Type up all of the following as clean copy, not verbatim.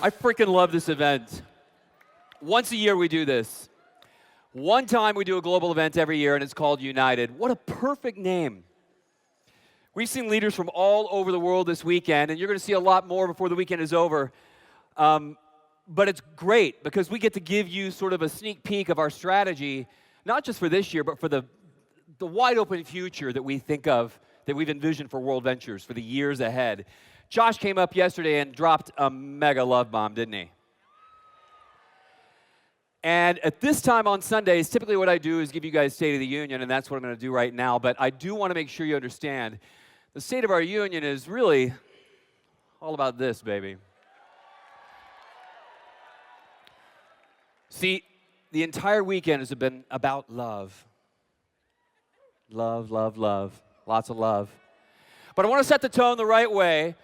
I freaking love this event. Once a year we do this. One time we do a global event every year, and it's called United. What a perfect name. We've seen leaders from all over the world this weekend, and you're going to see a lot more before the weekend is over. But it's great because we get to give you sort of a sneak peek of our strategy, not just for this year, but for the wide open future that we think of, that we've envisioned for WorldVentures for the years ahead. Josh came up yesterday and dropped a mega love bomb, didn't he? And at this time on Sundays, typically what I do is give you guys State of the Union, and that's what I'm going to do right now. But I do want to make sure you understand the State of our Union is really all about this, baby. See, the entire weekend has been about love. Love, love, love. Lots of love. But I want to set the tone the right way.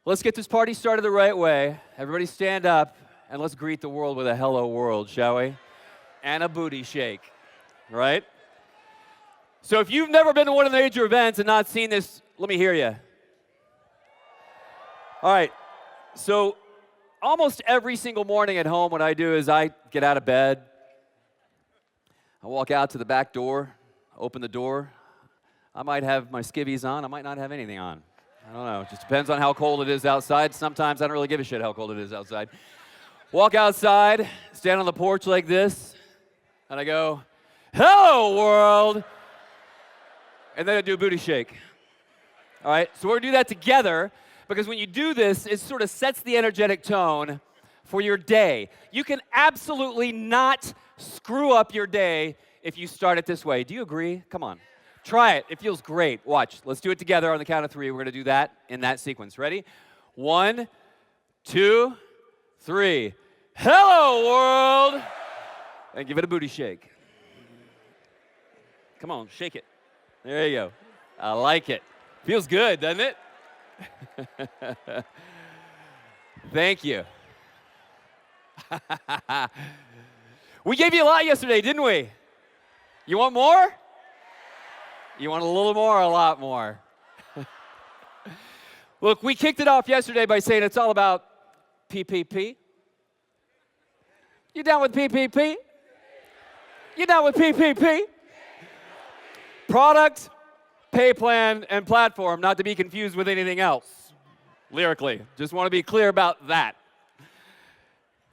Let's get this party started the right way. Everybody stand up, and let's greet the world with a hello world, shall we? And a booty shake, right? So if you've never been to one of the major events and not seen this, let me hear you. All right, so almost every single morning at home, what I do is I get out of bed. I walk out to the back door, open the door. I might have my skivvies on. I might not have anything on. I don't know. It just depends on how cold it is outside. Sometimes I don't really give a shit how cold it is outside. Walk outside, stand on the porch like this, and I go, hello, world. And then I do a booty shake. All right, so we're going to do that together because when you do this, it sort of sets the energetic tone for your day. You can absolutely not screw up your day if you start it this way. Do you agree? Come on. Try it. It feels great. Watch. Let's do it together on the count of 3. We're going to do that in that sequence. Ready? 1, 2, 3. Hello, world. And give it a booty shake. Come on, shake it. There you go. I like it. Feels good, doesn't it? Thank you. We gave you a lot yesterday, didn't we? You want more? You want a little more or a lot more? Look, we kicked it off yesterday by saying it's all about PPP. You down with PPP? You down with PPP? Product, pay plan, and platform, not to be confused with anything else, lyrically. Just want to be clear about that.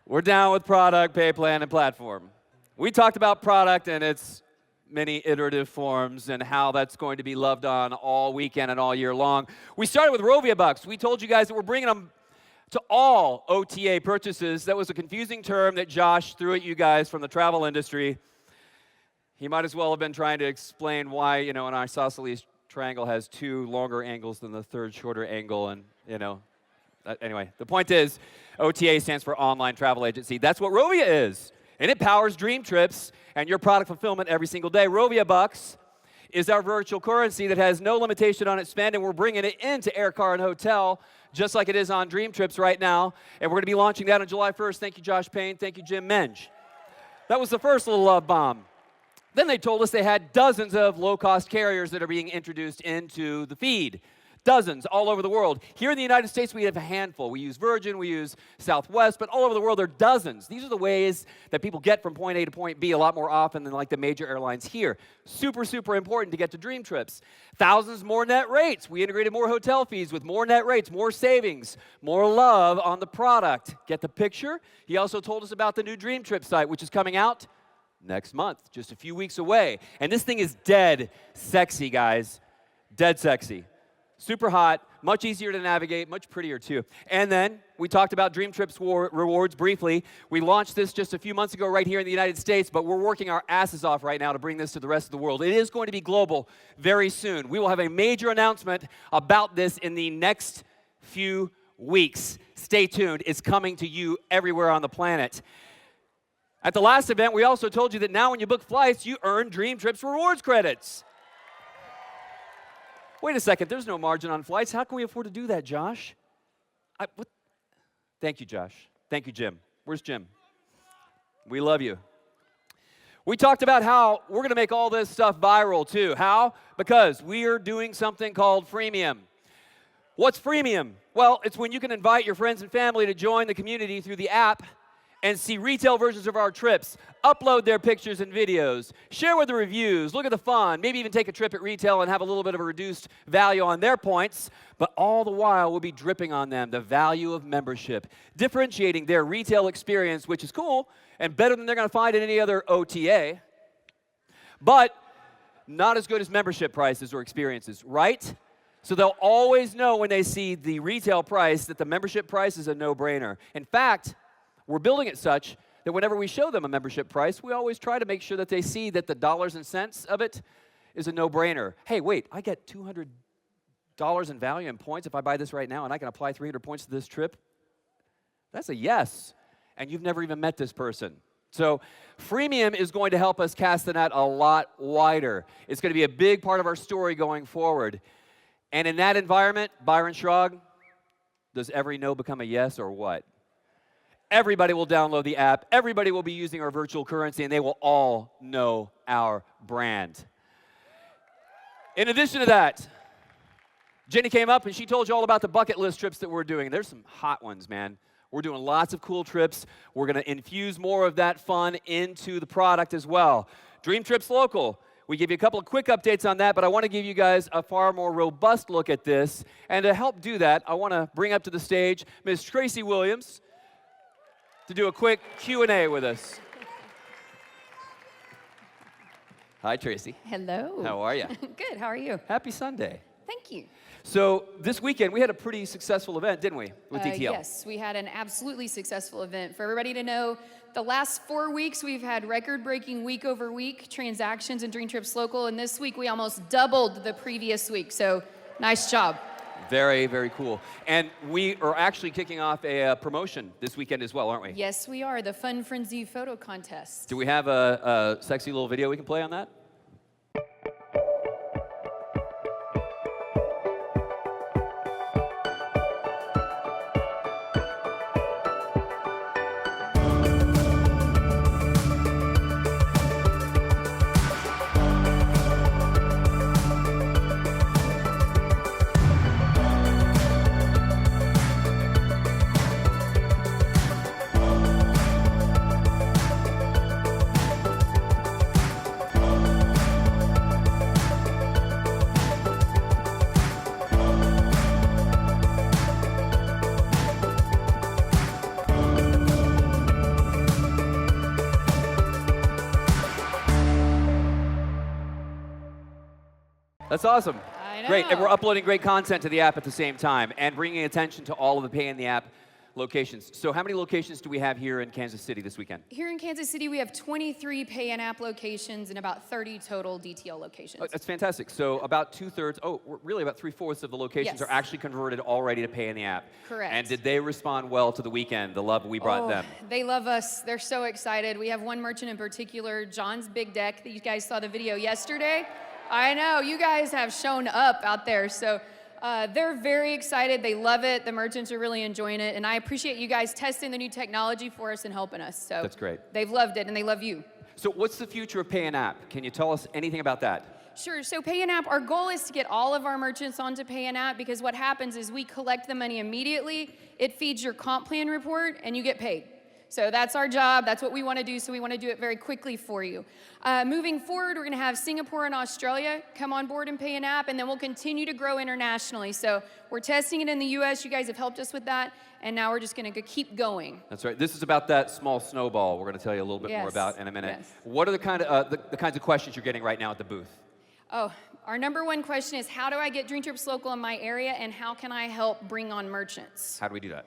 We're down with product, pay plan, and platform. We talked about product and its many iterative forms and how that's going to be loved on all weekend and all year long. We started with Rovia Bucks. We told you guys that we're bringing them to all OTA purchases. That was a confusing term that Josh threw at you guys from the travel industry. He might as well have been trying to explain why, an isosceles triangle has 2 longer angles than the third shorter angle, and, anyway, the point is, OTA stands for Online Travel Agency. That's what Rovia is, and it powers DREAMTRIPS and your product fulfillment every single day. Rovia Bucks is our virtual currency that has no limitation on its spend, and we're bringing it into air, car, and hotel, just like it is on DREAMTRIPS right now, and we're going to be launching that on July 1st. Thank you, Josh Payne. Thank you, Jim Menge. That was the first little love bomb. Then they told us they had dozens of low-cost carriers that are being introduced into the feed. Dozens all over the world. Here in the United States, we have a handful. We use Virgin, we use Southwest, but all over the world, there are dozens. These are the ways that people get from point A to point B a lot more often than like the major airlines here. Super, super important to get to DREAMTRIPS. Thousands more net rates. We integrated more hotel fees with more net rates, more savings, more love on the product. Get the picture? He also told us about the new DREAMTRIPS site, which is coming out next month, just a few weeks away. And this thing is dead sexy, guys. Dead sexy. Super hot, much easier to navigate, much prettier too. And then we talked about DREAMTRIPS rewards briefly. We launched this just a few months ago right here in the United States, but we're working our asses off right now to bring this to the rest of the world. It is going to be global very soon. We will have a major announcement about this in the next few weeks. Stay tuned. It's coming to you everywhere on the planet. At the last event, we also told you that now when you book flights, you earn DREAMTRIPS rewards credits. Wait a second, there's no margin on flights. How can we afford to do that, Josh? Thank you, Josh. Thank you, Jim. Where's Jim? We love you. We talked about how we're going to make all this stuff viral, too. How? Because we are doing something called freemium. What's freemium? Well, it's when you can invite your friends and family to join the community through the app and see retail versions of our trips, upload their pictures and videos, share with the reviews, look at the fun, maybe even take a trip at retail and have a little bit of a reduced value on their points, but all the while we'll be dripping on them the value of membership, differentiating their retail experience, which is cool and better than they're going to find in any other OTA, but not as good as membership prices or experiences, right? So they'll always know when they see the retail price that the membership price is a no-brainer. In fact, we're building it such that whenever we show them a membership price, we always try to make sure that they see that the dollars and cents of it is a no-brainer. Hey, wait, I get $200 in value in points if I buy this right now, and I can apply 300 points to this trip? That's a yes, and you've never even met this person. So freemium is going to help us cast the net a lot wider. It's going to be a big part of our story going forward. And in that environment, Byron Schrog, does every no become a yes or what? Everybody will download the app. Everybody will be using our virtual currency, and they will all know our brand. In addition to that, Jenny came up, and she told you all about the bucket list trips that we're doing. There's some hot ones, man. We're doing lots of cool trips. We're going to infuse more of that fun into the product as well. DREAMTRIPS Local. We give you a couple of quick updates on that, but I want to give you guys a far more robust look at this. And to help do that, I want to bring up to the stage Ms. Tracy Williams to do a quick Q&A with us. Hi, Tracy. Hello. How are you? Good. How are you? Happy Sunday. Thank you. So this weekend, we had a pretty successful event, didn't we, with DTL? Yes, we had an absolutely successful event. For everybody to know, the last 4 weeks, we've had record-breaking week-over-week transactions in DREAMTRIPS Local, and this week we almost doubled the previous week, so nice job. Very, very cool. And we are actually kicking off a promotion this weekend as well, aren't we? Yes, we are. The Fun Frenzy photo contest. Do we have a sexy little video we can play on that? That's awesome. I know. Great, and we're uploading great content to the app at the same time and bringing attention to all of the Pay in the App locations. So how many locations do we have here in Kansas City this weekend? Here in Kansas City, we have 23 Pay in App locations and about 30 total DTL locations. Oh, that's fantastic. So about two-thirds, really about three-fourths of the locations Yes. are actually converted already to Pay in the App. Correct. And did they respond well to the weekend, the love we brought them? They love us. They're so excited. We have one merchant in particular, John's Big Deck, that you guys saw the video yesterday. I know, you guys have shown up out there, so they're very excited. They love it. The merchants are really enjoying it, and I appreciate you guys testing the new technology for us and helping us. So that's great. They've loved it, and they love you. So what's the future of Pay in App? Can you tell us anything about that? Sure. So Pay in App, our goal is to get all of our merchants onto Pay in App, because what happens is we collect the money immediately, it feeds your comp plan report, and you get paid. So that's our job. That's what we want to do. So we want to do it very quickly for you. Moving forward, we're going to have Singapore and Australia come on board and Pay in App, and then we'll continue to grow internationally. So we're testing it in the U.S. You guys have helped us with that, and now we're just going to keep going. That's right. This is about that small snowball we're going to tell you a little bit more about in a minute. Yes. What are the kinds of questions you're getting right now at the booth? Oh, our number one question is, how do I get DREAMTRIPS Local in my area, and how can I help bring on merchants? How do we do that?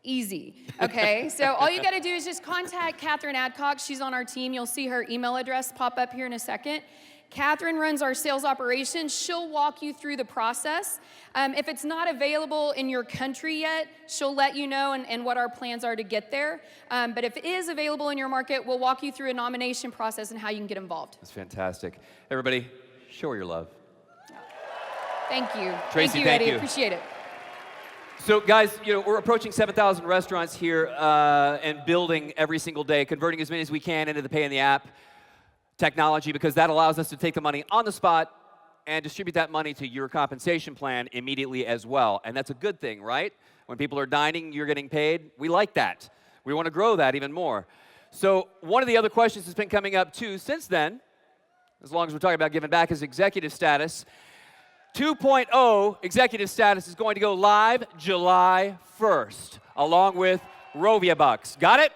Easy, okay? So all you gotta do is just contact Catherine Adcock. She's on our team. You'll see her email address pop up here in a second. Catherine runs our sales operations. She'll walk you through the process. If it's not available in your country yet, she'll let you know and what our plans are to get there. But if it is available in your market, we'll walk you through a nomination process and how you can get involved. That's fantastic. Everybody, show her your love. Thank you. Tracy, thank you, thank Eddie. you. Appreciate it. So guys, we're approaching 7,000 restaurants here and building every single day, converting as many as we can into the Pay in the App technology, because that allows us to take the money on the spot and distribute that money to your compensation plan immediately as well. And that's a good thing, right? When people are dining, you're getting paid. We like that. We want to grow that even more. So one of the other questions that's been coming up too since then, as long as we're talking about giving back, is executive status. 2.0 executive status is going to go live July 1st, along with Rovia Bucks. Got it?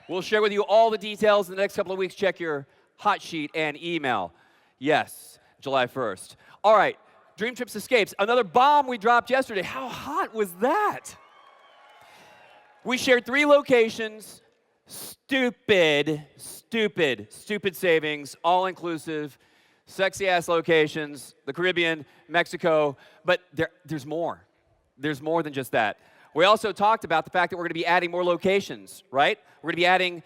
We'll share with you all the details in the next couple of weeks. Check your hot sheet and email. Yes, July 1st. All right, DreamTrips Escapes. Another bomb we dropped yesterday. How hot was that? We shared 3 locations. Stupid savings, all-inclusive, sexy-ass locations, the Caribbean, Mexico, but there's more. There's more than just that. We also talked about the fact that we're going to be adding more locations, right? We're going to be adding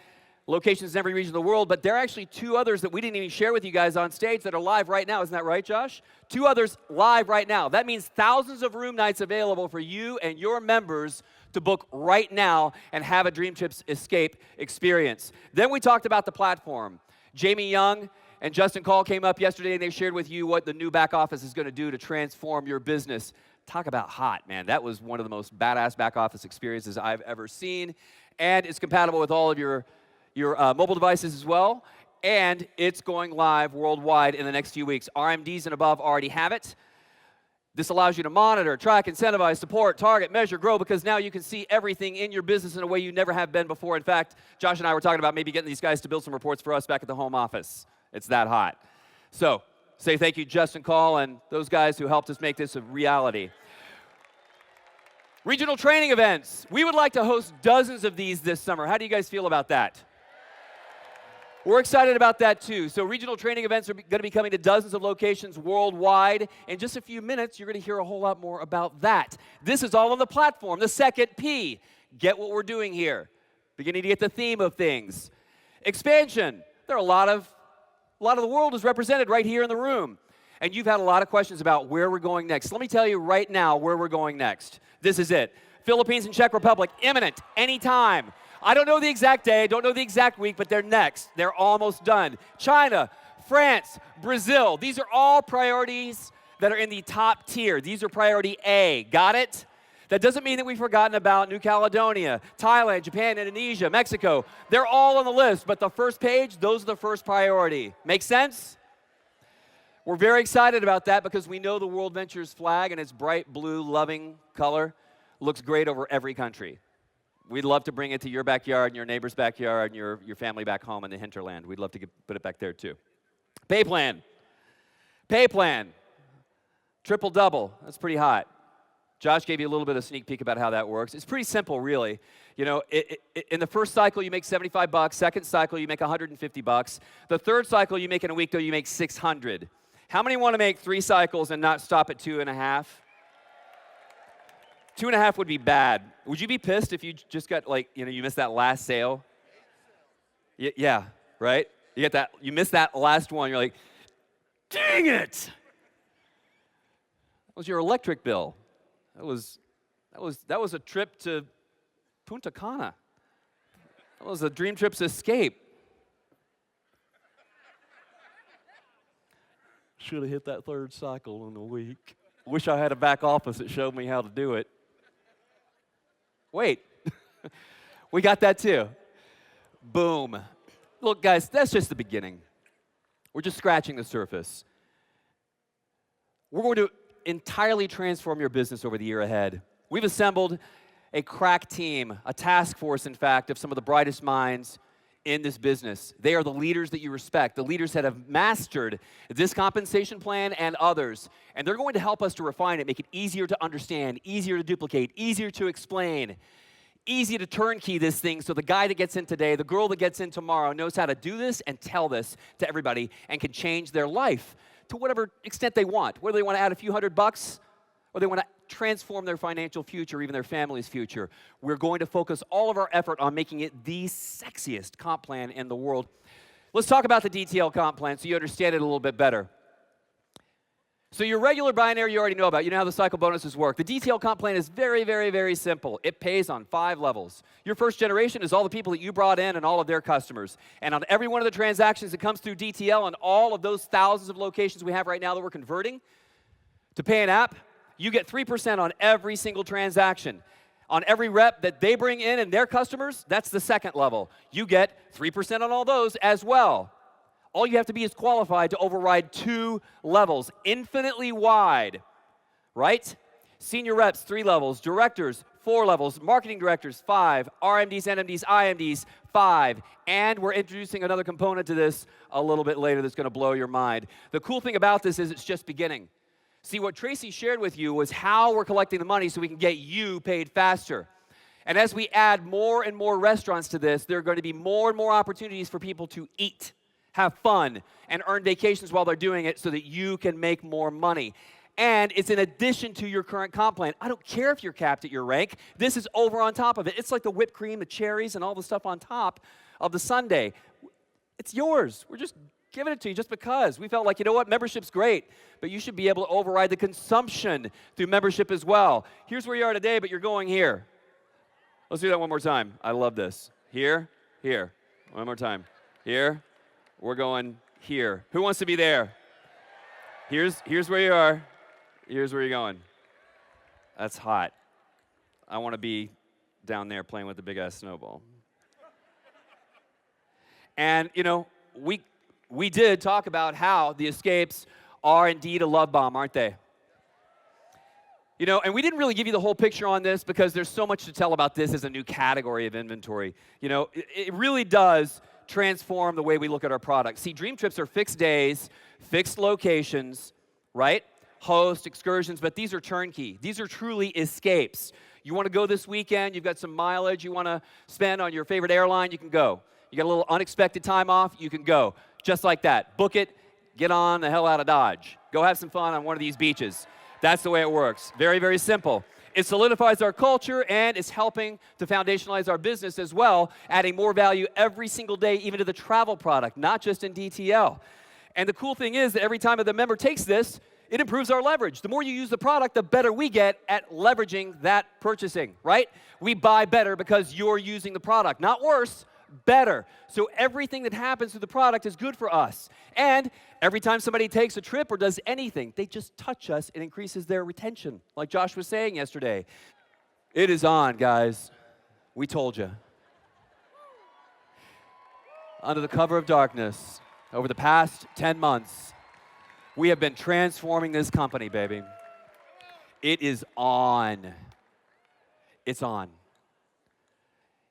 locations in every region of the world, but there are actually 2 others that we didn't even share with you guys on stage that are live right now. Isn't that right, Josh? 2 others live right now. That means thousands of room nights available for you and your members to book right now and have a DreamTrips Escape experience. Then we talked about the platform. Jamie Young and Justin Call came up yesterday and they shared with you what the new back office is going to do to transform your business. Talk about hot, man. That was one of the most badass back office experiences I've ever seen. And it's compatible with all of your mobile devices as well. And it's going live worldwide in the next few weeks. RMDs and above already have it. This allows you to monitor, track, incentivize, support, target, measure, grow, because now you can see everything in your business in a way you never have been before. In fact, Josh and I were talking about maybe getting these guys to build some reports for us back at the home office. It's that hot. So, say thank you, Justin Call, and those guys who helped us make this a reality. Regional training events. We would like to host dozens of these this summer. How do you guys feel about that? We're excited about that too. So regional training events are going to be coming to dozens of locations worldwide. In just a few minutes, you're going to hear a whole lot more about that. This is all on the platform. The second P, get what we're doing here. Beginning to get the theme of things. Expansion. There are a lot of the world is represented right here in the room. And you've had a lot of questions about where we're going next. Let me tell you right now where we're going next. This is it. Philippines and Czech Republic, imminent, anytime. I don't know the exact day, don't know the exact week, but they're next. They're almost done. China, France, Brazil. These are all priorities that are in the top tier. These are priority A. Got it? That doesn't mean that we've forgotten about New Caledonia, Thailand, Japan, Indonesia, Mexico. They're all on the list, but the first page, those are the first priority. Make sense? We're very excited about that because we know the WorldVentures flag and its bright blue, loving color looks great over every country. We'd love to bring it to your backyard and your neighbor's backyard and your family back home in the hinterland. We'd love to put it back there too. Pay plan. Pay plan. Triple double. That's pretty hot. Josh gave you a little bit of sneak peek about how that works. It's pretty simple, really. You know, in the first cycle, you make $75. Second cycle, you make $150. The third cycle, you make in a week, though, you make $600. How many want to make 3 cycles and not stop at 2.5? 2.5 would be bad. Would you be pissed if you just got, like, you missed that last sale? Yeah, right? You missed that last one. You're like, dang it! That was your electric bill. That was a trip to Punta Cana. That was a DreamTrips Escape. Should have hit that third cycle in a week. Wish I had a back office that showed me how to do it. Wait, we got that too. Boom. Look, guys, that's just the beginning. We're just scratching the surface. We're going to entirely transform your business over the year ahead. We've assembled a crack team, a task force, in fact, of some of the brightest minds in this business. They are the leaders that you respect, the leaders that have mastered this compensation plan and others. And they're going to help us to refine it, make it easier to understand, easier to duplicate, easier to explain, easy to turnkey this thing so the guy that gets in today, the girl that gets in tomorrow knows how to do this and tell this to everybody and can change their life to whatever extent they want. Whether they want to add a few $100 or they want to transform their financial future, even their family's future. We're going to focus all of our effort on making it the sexiest comp plan in the world. Let's talk about the detailed comp plan so you understand it a little bit better. So your regular binary you already know about. You know how the cycle bonuses work. The detailed comp plan is very, very, very simple. It pays on 5 levels. Your first generation is all the people that you brought in and all of their customers. And on every one of the transactions that comes through DTL and all of those thousands of locations we have right now that we're converting to pay an app, you get 3% on every single transaction. On every rep that they bring in and their customers, that's the second level. You get 3% on all those as well. All you have to be is qualified to override 2 levels, infinitely wide, right? Senior reps, 3 levels. Directors, 4 levels. Marketing directors, 5. RMDs, NMDs, IMDs, 5. And we're introducing another component to this a little bit later that's going to blow your mind. The cool thing about this is it's just beginning. See, what Tracy shared with you was how we're collecting the money so we can get you paid faster. And as we add more and more restaurants to this, there are going to be more and more opportunities for people to eat, have fun, and earn vacations while they're doing it so that you can make more money. And it's in addition to your current comp plan. I don't care if you're capped at your rank. This is over on top of it. It's like the whipped cream, the cherries, and all the stuff on top of the sundae. It's yours. We're just giving it to you just because. We felt like, you know what, membership's great, but you should be able to override the consumption through membership as well. Here's where you are today, but you're going here. Let's do that one more time. I love this. Here, here. One more time. Here. We're going here. Who wants to be there? Here's where you are. Here's where you're going. That's hot. I want to be down there playing with the big-ass snowball. And, you know, we did talk about how the escapes are indeed a love bomb, aren't they? You know, and we didn't really give you the whole picture on this because there's so much to tell about this as a new category of inventory. You know, it really does transform the way we look at our products. See, dream trips are fixed days, fixed locations, right? Host, excursions, but these are turnkey. These are truly escapes. You want to go this weekend, you've got some mileage you want to spend on your favorite airline, you can go. You got a little unexpected time off, you can go. Just like that. Book it, get on the hell out of Dodge. Go have some fun on one of these beaches. That's the way it works. Very, very simple. It solidifies our culture, and it's helping to foundationalize our business as well, adding more value every single day, even to the travel product, not just in DTL. And the cool thing is that every time the member takes this, it improves our leverage. The more you use the product, the better we get at leveraging that purchasing, right? We buy better because you're using the product. Not worse, better. So everything that happens through the product is good for us. And every time somebody takes a trip or does anything, they just touch us, it increases their retention, like Josh was saying yesterday. It is on, guys. We told you. Under the cover of darkness, over the past 10 months, we have been transforming this company, baby. It is on. It's on.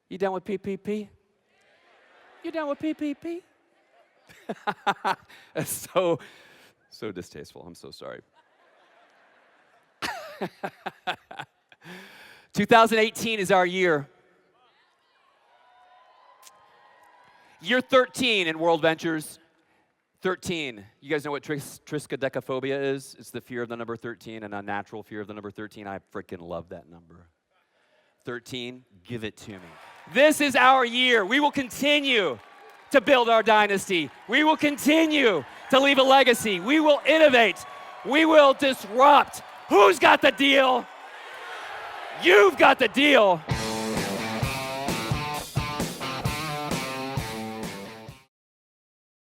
You down with PPP? You down with PPP? That's so distasteful. I'm so sorry. 2018 is our year. Year 13 in WorldVentures. 13. You guys know what triskaidekaphobia is? It's the fear of the number 13, an unnatural fear of the number 13. I freaking love that number. 13, give it to me. This is our year. We will continue to build our dynasty. We will continue to leave a legacy. We will innovate. We will disrupt. Who's got the deal? You've got the deal.